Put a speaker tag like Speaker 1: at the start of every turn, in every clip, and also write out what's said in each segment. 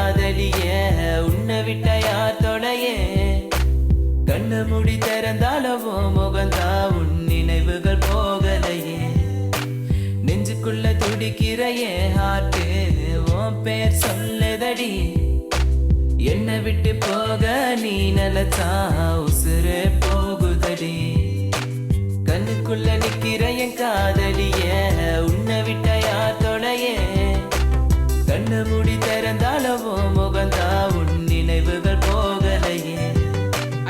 Speaker 1: காதலிய உன்னை விட்ட யார் தொலையே கண்ணு முடி திறந்தாலவோ முகந்தா உன் நினைவுகள் போகலையே நெஞ்சுக்குள்ள துடிக்கிற என் ஹார்ட்டு உன் பேர் சொல்லுதடி என்னை விட்டு போக நீ நினைச்சா உசுறு போகுதடி கண்ணுக்குள்ள நிக்கிற என் காதலிய உன்னை விட்ட யார் தொலையே கண்ணு முடி திறந்தாலவோ முகந்தா உன் நினைவுகள் போகலையே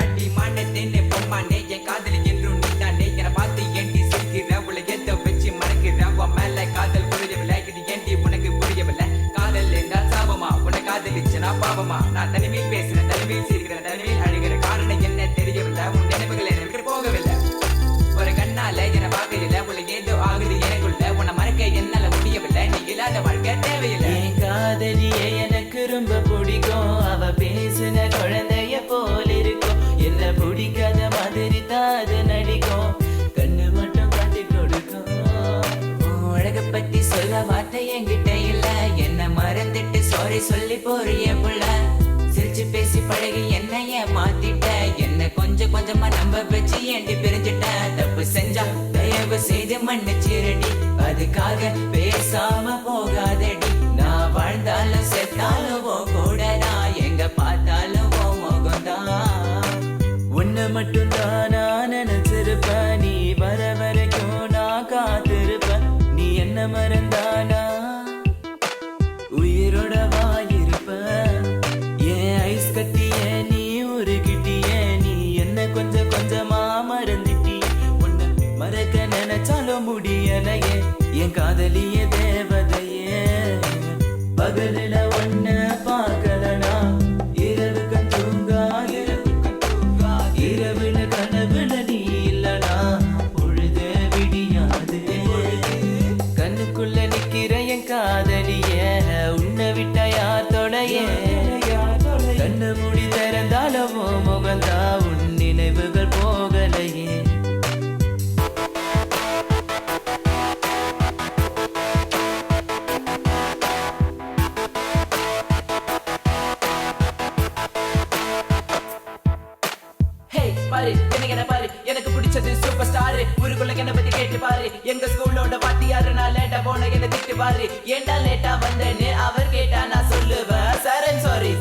Speaker 2: அடி மாண்டேனே பொம்மானே என் காதலி என்றும் நீதானே என்னை பார்த்து ஏண்டி சிரிக்கிற உள்ள எத்த வச்சு மறக்கிற உன் மேல காதல் புரியவில்லை இது ஏண்டி உனக்கு புரியவில்லை காதல் என்றால் சாபமா உன்னை காதலிச்சனா பாவமா நான் தனிமையில் பேசுறேன் தனிமையில் சிரிக்கிறேன் தனிமையில் அழுகிற காரணம் என்ன தெரியவில்லை உன் நினைவுகள் எனக்கு போகவில்லை ஒரு கண்ணால என்னை பார்க்கல உள்ள ஏதோ ஆகுது எனக்குள்ள உன்னை மறக்க என்னால முடியவில்லை நீ இல்லாத வாழ்க்கை தேவையில்லை
Speaker 1: என் காதலியே எனக்கு ரொம்ப பிடிக்கும் அவ பேசுன குழந்தைய போல இருக்கும் என்ன பிடிக்காத மாதிரி தாது நடிக்கும் கண்ணு மட்டும் காட்டி கொடுக்கும்
Speaker 2: உலக பத்தி சொல்ல வார்த்தை என்கிட்ட இல்ல என்ன மறந்துட்டு சாரி சொல்லி போறிய புள்ள சிரிச்சு பேசி பழகி என்னைய மாத்திட்ட என்ன கொஞ்சம் கொஞ்சமா நம்ப வச்சு ஏண்டி பிரிஞ்சுட்ட தப்பு செஞ்சா தயவு செய்து மன்னிச்சிரடி அதுக்காக பேசாம போகாதடி நான் வாழ்ந்தாலும் செத்தாலும் கூட நான் எங்க பார்த்தாலும் முகம்தான்
Speaker 1: உன்னை மட்டும் தானா நினைச்சிருப்ப நீ வர வரைக்கும் நான் காத்திருப்ப நீ என்ன மறந்தானா உயிரோட வாயிருப்ப ஏன் ஐஸ் கட்டிய நீ உருகிட்டிய நீ என்ன கொஞ்சம் கொஞ்சமா மறந்துட்டி உன்னை மறக்க நினைச்சாலும் முடியலையே என் காதலிய தேவதையே பகலில ஒன்ன பார்க்கலனா இரவுக்கு தூங்கா இரவுல கனவுல நீ இல்லனா பொழுது விடியாது கண்ணுக்குள்ள நிக்கிற என் காதலிய உன்னை விட்ட யார் தொலையே கண்ணு முடி திறந்தாலவோ முகந்தா உன் நினைவுகள் போகலையே
Speaker 2: பாரு என்ன பாரு எனக்கு பிடிச்சது சூப்பர் ஸ்டார் ஊருக்குள்ள என்ன பத்தி கேட்டு பாரு எங்க ஸ்கூலோட வாத்தியாரு நான் லேட்டா போன என்ன திட்டு பாரு ஏண்டா லேட்டா வந்தேன்னு அவர் கேட்டா நான் சொல்லுவேன் sir sorry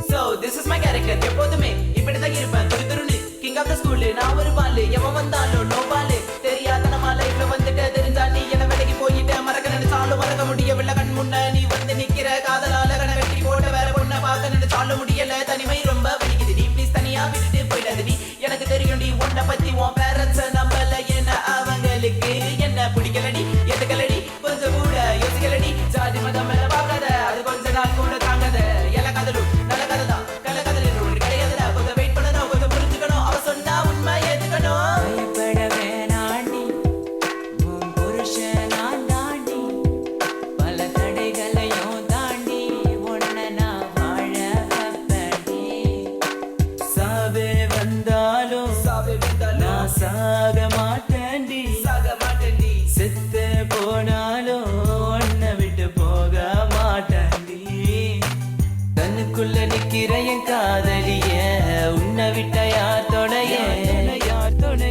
Speaker 2: so this is my character எப்போதுமே இப்படிதான் இருப்பேன் துரு துருன்னு கிங் ஆஃப் த ஸ்கூல் நான் ஒரு பாலு எவன் வந்தாலும் நோ பாலு தெரியாத நம்ம லைஃப்ல வந்துட்டு தெரிஞ்சா நீ என்ன வேலைக்கு போயிட்டு மறக்க நினைச்சாலும் மறக்க முடியவில்லை கண் முன்ன நீ வந்து நிக்கிற காதலால கண வெட்டி போட்ட வேற பொண்ணை பார்க்க நினைச்சாலும் முடியல தனிமை ரொம்ப வலிக்குது நீ ப்ளீஸ் தனியா விட்டுட்டு போயிடாது நீ எனக்கு தெரியும் நீ உன்னை பத்தி உன் பேரண்ட்ஸ் நம்பல என்ன அவங்களுக்கு என்ன பிடிக்கலடி எதுக்கலடி கொஞ்சம் கூட யோசிக்கலடி ஜாதி மதம் மேல பார்க்காத அது கொஞ்ச நாள் கூட தாங்காத எல்லா கதலும் நல்ல கதை தான் கல கதல் ஒன்று கிடையாதுடா கொஞ்சம் வெயிட் பண்ணணும் கொஞ்சம் புரிஞ்சுக்கணும் அவ சொன்னா உண்மை எதுக்கணும் பயப்பட வேணாண்டி உன் புருஷன் நான் தாண்டி பல தடைகளையும் தாண்டி உன்னை நான் வாழ வைப்பேன்டி
Speaker 1: சாவே வந்தாலும் நான் சாக மாட்டேன்டி செத்து போனாலும் உன்னை விட்டு போக மாட்டேன்டி கண்ணுக்குள்ள நிக்கிற என் காதலிய உன்னை விட்ட யார் தொலையே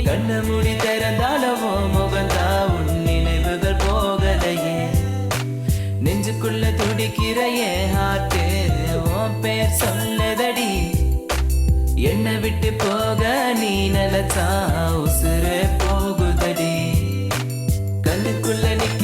Speaker 1: கண்ணு மூடி திறந்தாலவோ முகந்தா உன் நினைவுகள் போகலையே நெஞ்சுக்குள்ள துடிக்கிற என் ஹார்ட்டு உன் பேர் சொல்லுதடி என்னை விட்டு போக நீ நினைச்சா உசுறு போகுதடி கண்ணுக்குள்ள நிக்க